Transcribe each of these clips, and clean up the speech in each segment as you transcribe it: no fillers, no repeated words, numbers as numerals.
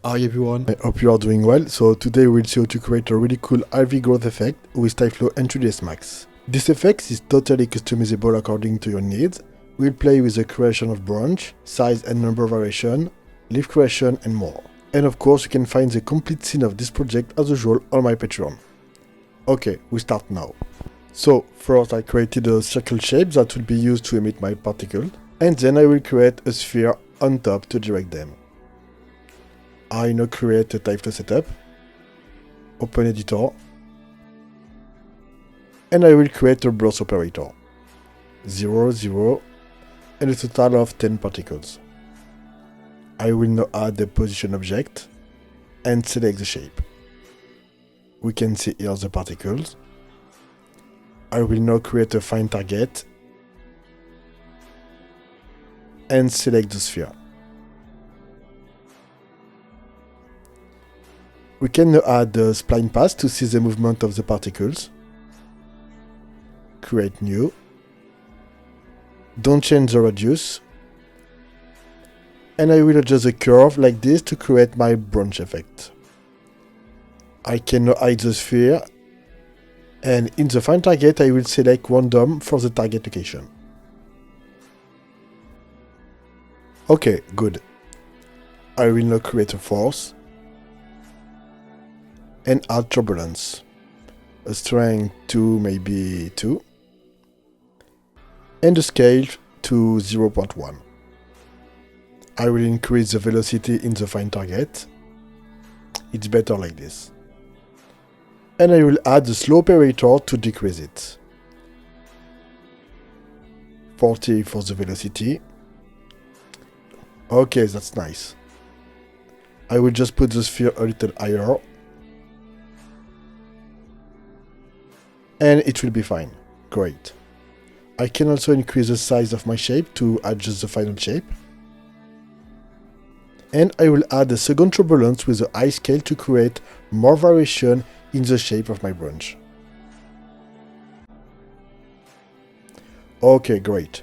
Hi everyone, I hope you are doing well. So today we'll see how to create a really cool ivy growth effect with tyflow and 3dsmax. This effect is totally customizable according to your needs. We'll play with the creation of branch, size and number variation, leaf creation and more. And of course you can find the complete scene of this project as usual on my Patreon. Okay, we start now. So first I created a circle shape that will be used to emit my particle, and then I will create a sphere on top to direct them. I now create a tyflow setup, open editor, and I will create a burst operator, 0, 0, and a total of 10 particles. I will now add the position object and select the shape. We can see here the particles. I will now create a find target and select the sphere. We can now add the spline path to see the movement of the particles. Create new. Don't change the radius. And I will adjust the curve like this to create my branch effect. I can now hide the sphere. And in the find target I will select random for the target location. Okay, good. I will now create a force and add turbulence. A strength to maybe 2. And a scale to 0.1. I will increase the velocity in the find target. It's better like this. And I will add the slow operator to decrease it. 40 for the velocity. Okay, that's nice. I will just put the sphere a little higher. And it will be fine. Great. I can also increase the size of my shape to adjust the final shape. And I will add a second turbulence with a high scale to create more variation in the shape of my branch. Okay, great.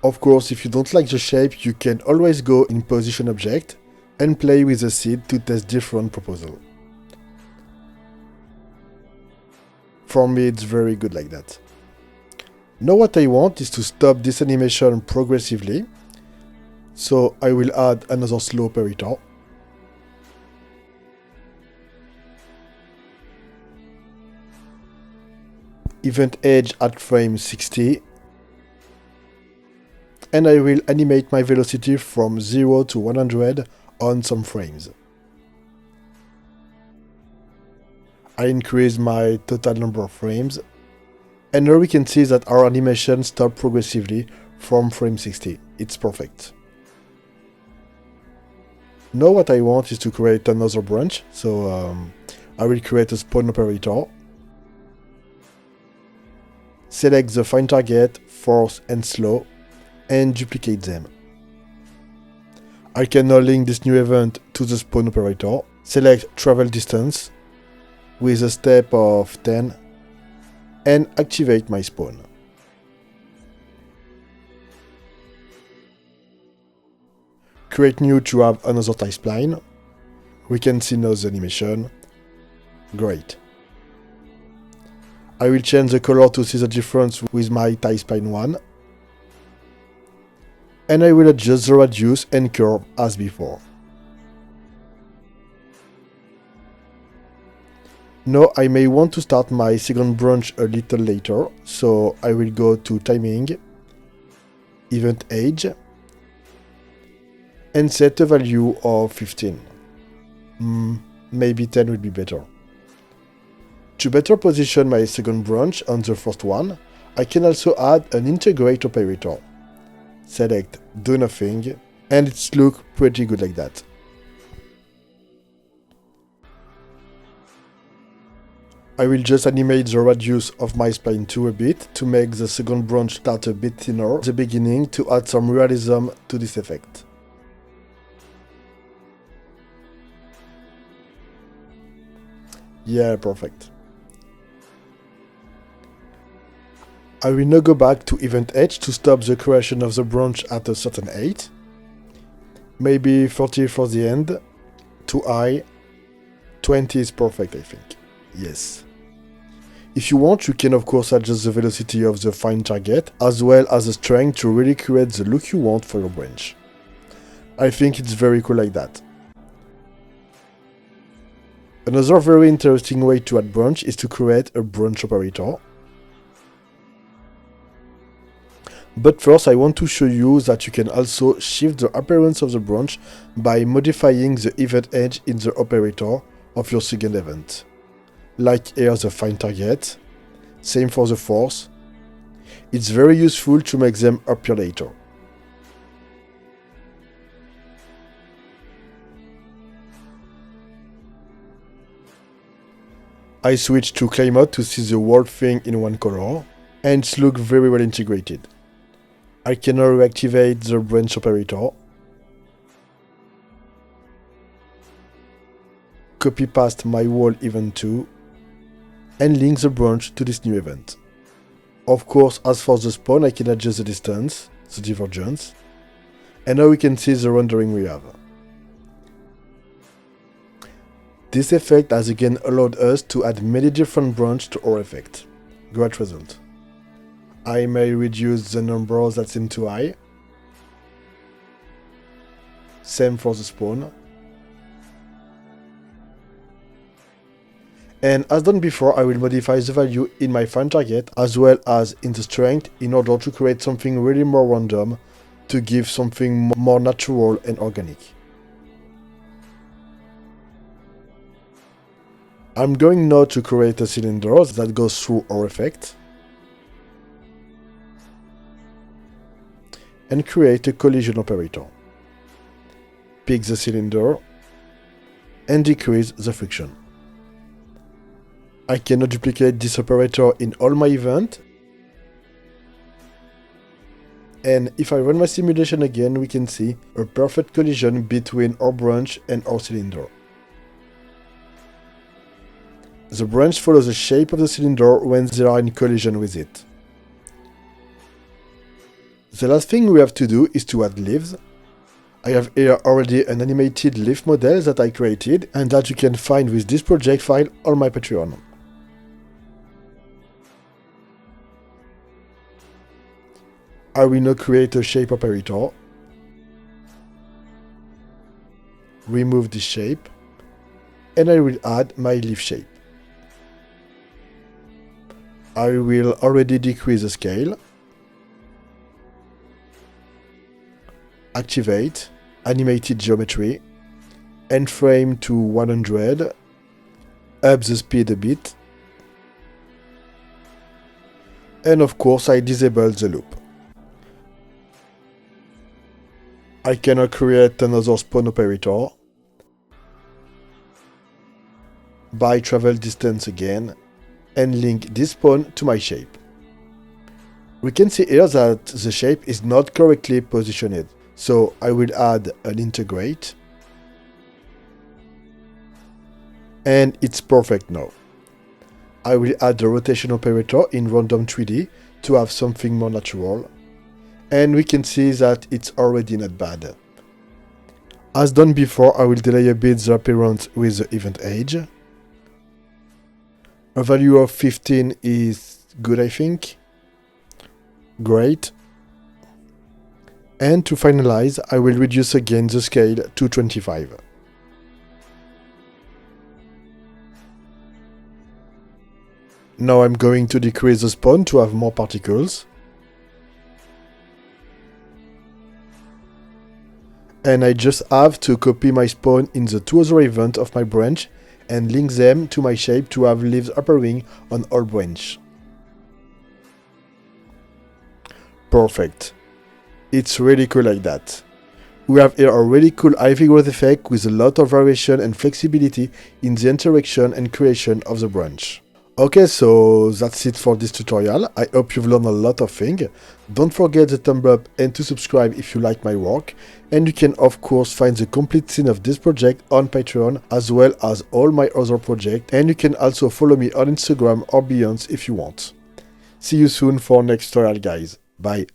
Of course, if you don't like the shape, you can always go in position object and play with the seed to test different proposals. For me, it's very good like that. Now what I want is to stop this animation progressively. So I will add another slow operator. Event edge at frame 60. And I will animate my velocity from 0 to 100 on some frames. I increase my total number of frames, and now we can see that our animation stops progressively from frame 60. It's perfect. Now what I want is to create another branch, so I will create a spawn operator. Select the find target, force and slow, and duplicate them. I can now link this new event to the spawn operator. Select travel distance with a step of 10 and activate my spawn. Create new to have another tie spline. We can see now the animation. Great. I will change the color to see the difference with my tie spline 1. And I will adjust the radius and curve as before. Now I may want to start my second branch a little later, so I will go to timing, event age, and set a value of 15. Maybe 10 would be better. To better position my second branch on the first one, I can also add an integrate operator. Select do nothing, and it's look pretty good like that. I will just animate the radius of my spline 2 a bit to make the second branch start a bit thinner at the beginning to add some realism to this effect. Yeah, perfect. I will now go back to event edge to stop the creation of the branch at a certain height. Maybe 30 for the end. Too high. 20 is perfect, I think. Yes. If you want, you can of course adjust the velocity of the find target, as well as the strength to really create the look you want for your branch. I think it's very cool like that. Another very interesting way to add branch is to create a branch operator. But first I want to show you that you can also shift the appearance of the branch by modifying the event edge in the operator of your second event. Like here the find target, same for the force. It's very useful to make them appear later. I switched to clay mode to see the whole thing in one color, and it's look very well integrated. I can now reactivate the branch operator, copy past my wall event 2, and link the branch to this new event. Of course, as for the spawn, I can adjust the distance, the divergence, and now we can see the rendering we have. This effect has again allowed us to add many different branches to our effect. Great result. I may reduce the number that seem too high. Same for the spawn. And as done before, I will modify the value in my find target as well as in the strength in order to create something really more random, to give something more natural and organic. I'm going now to create a cylinder that goes through our effect and create a collision operator. Pick the cylinder and decrease the friction. I cannot duplicate this operator in all my events, and if I run my simulation again, we can see a perfect collision between our branch and our cylinder. The branch follows the shape of the cylinder when they are in collision with it. The last thing we have to do is to add leaves. I have here already an animated leaf model that I created and that you can find with this project file on my Patreon. I will now create a shape operator. Remove this shape and I will add my leaf shape. I will already decrease the scale. Activate animated geometry and frame to 100. Up the speed a bit. And of course I disable the loop. I cannot create another spawn operator. By travel distance again and link this spawn to my shape. We can see here that the shape is not correctly positioned, so I will add an integrate and it's perfect now. I will add the rotation operator in random 3D to have something more natural, and we can see that it's already not bad. As done before, I will delay a bit the appearance with the event age. A value of 15 is good, I think. Great. And to finalize, I will reduce again the scale to 25. Now I'm going to decrease the spawn to have more particles. And I just have to copy my spawn in the two other events of my branch and link them to my shape to have leaves appearing on all branches. Perfect. It's really cool like that. We have here a really cool ivy growth effect with a lot of variation and flexibility in the interaction and creation of the branch. Okay, so that's it for this tutorial. I hope you've learned a lot of things. Don't forget the thumb up and to subscribe if you like my work. And you can of course find the complete scene of this project on Patreon as well as all my other projects. And you can also follow me on Instagram or Beyond if you want. See you soon for next tutorial, guys. Bye.